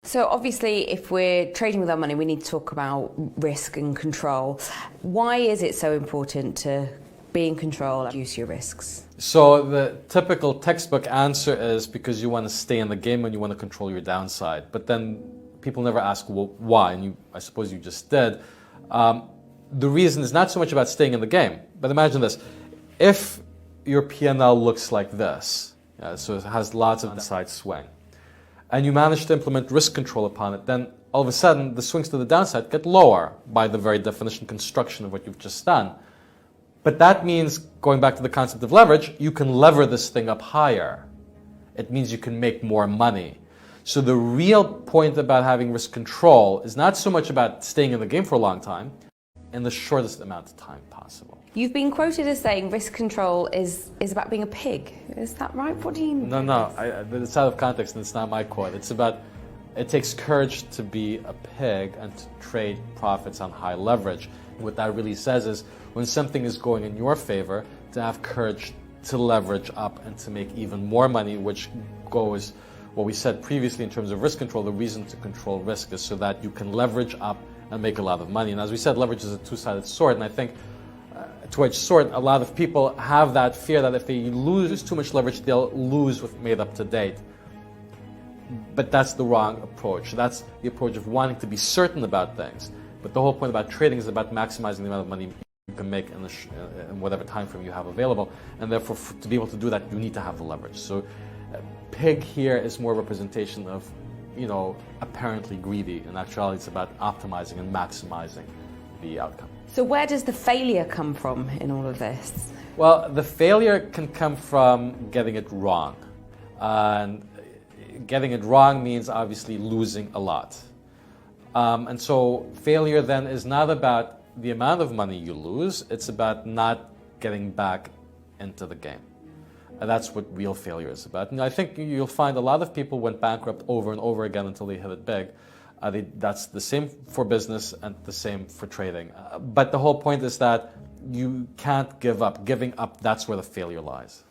So obviously, if we're trading with our money, we need to talk about risk and control. Why is it so important to be in control and reduce your risks? So the typical textbook answer is because you want to stay in the game and you want to control your downside. But then people never ask, well, why? And I suppose you just did. The reason is not so much about staying in the game, but imagine this. If your P&L looks like this, so it has lots of downside swing, and you manage to implement risk control upon it, then all of a sudden the swings to the downside get lower by the very definition, construction of what you've just done. But that means, going back to the concept of leverage, you can lever this thing up higher. It means you can make more money. So the real point about having risk control is not so much about staying in the game for a long time, in the shortest amount of time possible. You've been quoted as saying risk control is about being a pig. Is that right? What do you mean? No, it's out of context and it's not my quote. It's about, it takes courage to be a pig and to trade profits on high leverage. What that really says is, when something is going in your favor, to have courage to leverage up and to make even more money, which goes what we said previously in terms of risk control. The reason to control risk is so that you can leverage up and make a lot of money. And as we said, leverage is a two-sided sword, and I think two-edged sword, a lot of people have that fear that if they lose too much leverage, they'll lose what's made up to date. But that's the wrong approach. That's the approach of wanting to be certain about things. But the whole point about trading is about maximizing the amount of money you can make in whatever time frame you have available. And therefore, to be able to do that, you need to have the leverage. So pig here is more a representation of, apparently greedy. In actuality, it's about optimizing and maximizing the outcome. So where does the failure come from in all of this? Well, the failure can come from getting it wrong. And getting it wrong means obviously losing a lot. And so failure then is not about the amount of money you lose, it's about not getting back into the game. And that's what real failure is about. And I think you'll find a lot of people went bankrupt over and over again until they hit it big. That's the same for business and the same for trading. But the whole point is that you can't give up. Giving up, that's where the failure lies.